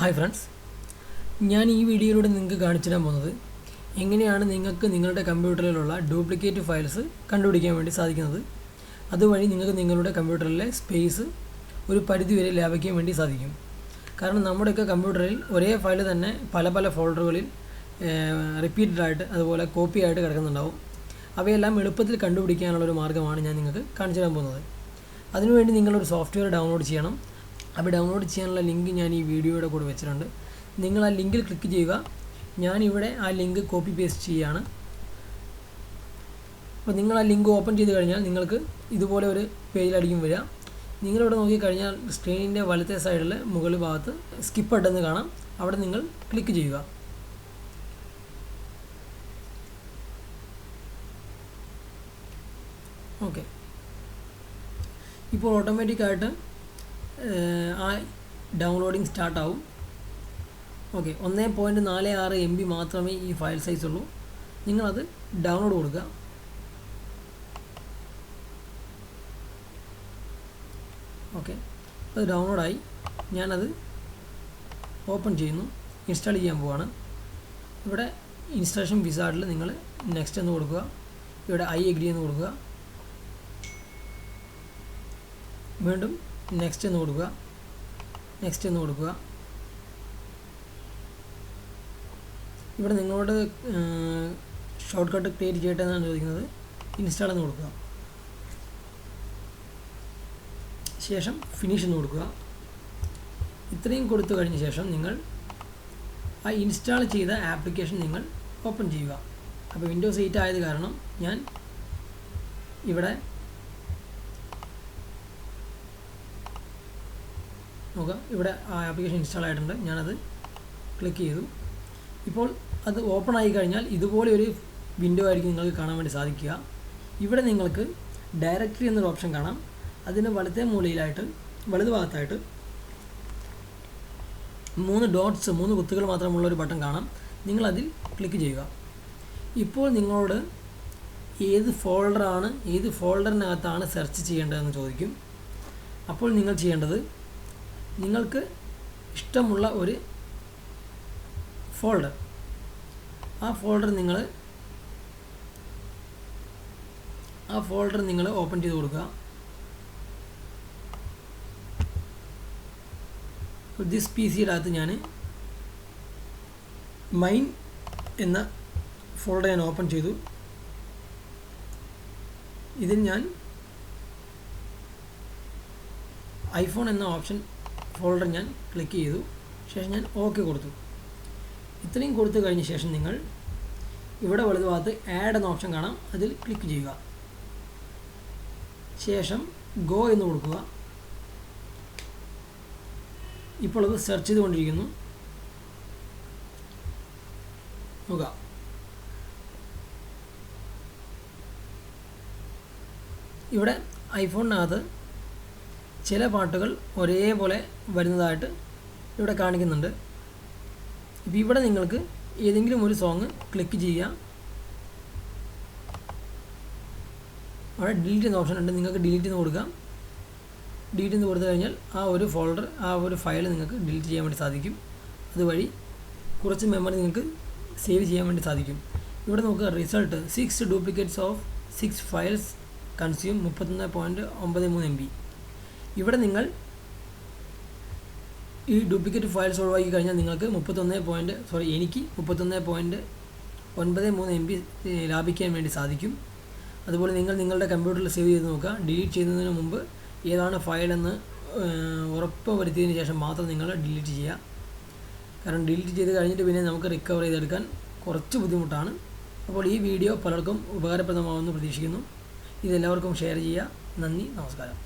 Hi friends, ഞാൻ ഈ വീഡിയോയിലൂടെ നിങ്ങൾക്ക് കാണിച്ചു തരാൻ പോകുന്നത് എങ്ങനെയാണ് നിങ്ങൾക്ക് നിങ്ങളുടെ കമ്പ്യൂട്ടറിലുള്ള ഡ്യൂപ്ലിക്കേറ്റ് ഫയൽസ് കണ്ടുപിടിക്കാൻ വേണ്ടി സാധിക്കുന്നത്. അതുവഴി നിങ്ങൾക്ക് നിങ്ങളുടെ കമ്പ്യൂട്ടറിലെ സ്പേസ് ഒരു പരിധിവരെ ലാഭിക്കാൻ വേണ്ടി സാധിക്കും. കാരണം നമ്മുടെയൊക്കെ കമ്പ്യൂട്ടറിൽ ഒരേ ഫയൽ തന്നെ പല ഫോൾഡറുകളിൽ റിപ്പീറ്റഡായിട്ട് അതുപോലെ കോപ്പി ആയിട്ട് കിടക്കുന്നുണ്ടാവും. അവയെല്ലാം എളുപ്പത്തിൽ കണ്ടുപിടിക്കാനുള്ളൊരു മാർഗ്ഗമാണ് ഞാൻ നിങ്ങൾക്ക് കാണിച്ചു തരാൻ പോകുന്നത്. അതിനുവേണ്ടി നിങ്ങളൊരു സോഫ്റ്റ്വെയർ ഡൗൺലോഡ് ചെയ്യണം. അപ്പോൾ ഡൗൺലോഡ് ചെയ്യാനുള്ള ലിങ്ക് ഞാൻ ഈ വീഡിയോയുടെ കൂടെ വെച്ചിട്ടുണ്ട്. നിങ്ങൾ ആ ലിങ്കിൽ ക്ലിക്ക് ചെയ്യുക. ഞാനിവിടെ ആ ലിങ്ക് കോപ്പി പേസ്റ്റ് ചെയ്യുകയാണ്. അപ്പോൾ നിങ്ങൾ ആ ലിങ്ക് ഓപ്പൺ ചെയ്ത് കഴിഞ്ഞാൽ നിങ്ങൾക്ക് ഇതുപോലെ ഒരു പേജിലായിരിക്കും വരിക. നിങ്ങളിവിടെ നോക്കിക്കഴിഞ്ഞാൽ സ്ക്രീനിൻ്റെ വലത്തെ സൈഡിൽ മുകളിൽ ഭാഗത്ത് സ്കിപ്പ് ബട്ടൺ കാണാം. അവിടെ നിങ്ങൾ ക്ലിക്ക് ചെയ്യുക. ഓക്കെ, ഇപ്പോൾ ഓട്ടോമാറ്റിക്കായിട്ട് ആ ഡൗൺലോഡിങ് സ്റ്റാർട്ടാവും. ഓക്കെ, 1.46 MB മാത്രമേ ഈ ഫയൽ സൈസ് ഉള്ളൂ. നിങ്ങളത് ഡൗൺലോഡ് കൊടുക്കുക. ഓക്കെ, അത് ഡൗൺലോഡായി. ഞാനത് ഓപ്പൺ ചെയ്യുന്നു, ഇൻസ്റ്റാൾ ചെയ്യാൻ പോവാണ്. ഇവിടെ ഇൻസ്റ്റാളേഷൻ വിസാർഡിൽ നിങ്ങൾ നെക്സ്റ്റ് എന്ന് കൊടുക്കുക. ഇവിടെ ഐ എഗ്രി എന്ന് കൊടുക്കുക. വീണ്ടും നെക്സ്റ്റ് എന്ന് കൊടുക്കുക. ഇവിടെ നിങ്ങളോട് ഷോർട്ട് കട്ട് ക്രിയേറ്റ് ചെയ്യട്ടെ എന്നാണ് ചോദിക്കുന്നത്. ഇൻസ്റ്റാൾ എന്ന് കൊടുക്കുക. ശേഷം ഫിനിഷ് എന്ന് കൊടുക്കുക. ഇത്രയും കൊടുത്തു കഴിഞ്ഞ ശേഷം നിങ്ങൾ ആ ഇൻസ്റ്റാൾ ചെയ്ത ആപ്ലിക്കേഷൻ നിങ്ങൾ ഓപ്പൺ ചെയ്യുക. അപ്പോൾ വിൻഡോസ് 8 ആയത് കാരണം ഞാൻ ഇവിടെ നോക്കുക, ഇവിടെ ആ ആപ്ലിക്കേഷൻ ഇൻസ്റ്റാൾ ആയിട്ടുണ്ട്. ഞാനത് ക്ലിക്ക് ചെയ്തു. ഇപ്പോൾ അത് ഓപ്പൺ ആയി കഴിഞ്ഞാൽ ഇതുപോലെ ഒരു വിൻഡോ ആയിരിക്കും നിങ്ങൾക്ക് കാണാൻ വേണ്ടി സാധിക്കുക. ഇവിടെ നിങ്ങൾക്ക് ഡയറക്ടറി എന്നൊരു ഓപ്ഷൻ കാണാം. അതിന് വലതുഭാഗത്തായിട്ട് 3 കുത്തുകൾ മാത്രമുള്ളൊരു ബട്ടൺ കാണാം. നിങ്ങളതിൽ ക്ലിക്ക് ചെയ്യുക. ഇപ്പോൾ നിങ്ങളോട് ഏത് ഫോൾഡറിനകത്താണ് സെർച്ച് ചെയ്യേണ്ടതെന്ന് ചോദിക്കും. അപ്പോൾ നിങ്ങൾ ചെയ്യേണ്ടത്, നിങ്ങൾക്ക് ഇഷ്ടമുള്ള ഒരു ഫോൾഡർ, ആ ഫോൾഡർ നിങ്ങൾ ഓപ്പൺ ചെയ്ത് കൊടുക്കുക. ദിസ് PCയുടെ അകത്ത് ഞാൻ മൈൻ എന്ന ഫോൾഡർ ഞാൻ ഓപ്പൺ ചെയ്തു. ഇതിൽ ഞാൻ ഐഫോൺ എന്ന ഫോൾഡർ ഞാൻ ക്ലിക്ക് ചെയ്തു. ശേഷം ഞാൻ ഓക്കെ കൊടുത്തു. ഇത്രയും കൊടുത്തു കഴിഞ്ഞ ശേഷം നിങ്ങൾ ഇവിടെ വലതുഭാഗത്ത് ആഡ് എന്ന ഓപ്ഷൻ കാണാം. അതിൽ ക്ലിക്ക് ചെയ്യുക. ശേഷം ഗോ എന്ന് കൊടുക്കുക. ഇപ്പോൾ അത് സെർച്ച് ചെയ്തുകൊണ്ടിരിക്കുന്നു. നോക്കുക, ഇവിടെ ഐഫോണിനകത്ത് ചില പാട്ടുകൾ ഒരേപോലെ വരുന്നതായിട്ട് ഇവിടെ കാണിക്കുന്നുണ്ട്. ഇപ്പോൾ ഇവിടെ നിങ്ങൾക്ക് ഏതെങ്കിലും ഒരു സോങ് ക്ലിക്ക് ചെയ്യുക. അവിടെ ഡിലീറ്റ് എന്ന ഓപ്ഷൻ ഉണ്ട്. നിങ്ങൾക്ക് ഡിലീറ്റ് എന്ന് കൊടുക്കാം. ഡിലീറ്റ് എന്ന് കൊടുത്തു കഴിഞ്ഞാൽ ആ ഒരു ഫോൾഡർ, ആ ഒരു ഫയൽ നിങ്ങൾക്ക് ഡിലീറ്റ് ചെയ്യാൻ വേണ്ടി സാധിക്കും. അതുവഴി കുറച്ച് മെമ്മറി നിങ്ങൾക്ക് സേവ് ചെയ്യാൻ വേണ്ടി സാധിക്കും. ഇവിടെ നോക്കുക, result 6 duplicates of 6 files consume 31.93 MB. ഇവിടെ നിങ്ങൾ ഈ ഡ്യൂപ്ലിക്കേറ്റ് ഫയൽസ് ഒഴിവാക്കി കഴിഞ്ഞാൽ നിങ്ങൾക്ക് എനിക്ക് 31.93 MB ലാഭിക്കാൻ വേണ്ടി സാധിക്കും. അതുപോലെ നിങ്ങൾ നിങ്ങളുടെ കമ്പ്യൂട്ടറിൽ സേവ് ചെയ്ത് നോക്കുക. ഡിലീറ്റ് ചെയ്യുന്നതിന് മുമ്പ് ഏതാണ് ഫയലെന്ന് ഉറപ്പ് വരുത്തിയതിന് ശേഷം മാത്രം നിങ്ങൾ ഡിലീറ്റ് ചെയ്യുക. കാരണം ഡിലീറ്റ് ചെയ്ത് കഴിഞ്ഞിട്ട് പിന്നെ നമുക്ക് റിക്കവർ ചെയ്തെടുക്കാൻ കുറച്ച് ബുദ്ധിമുട്ടാണ്. അപ്പോൾ ഈ വീഡിയോ പലർക്കും ഉപകാരപ്രദമാകുമെന്ന് പ്രതീക്ഷിക്കുന്നു. ഇതെല്ലാവർക്കും ഷെയർ ചെയ്യുക. നന്ദി, നമസ്കാരം.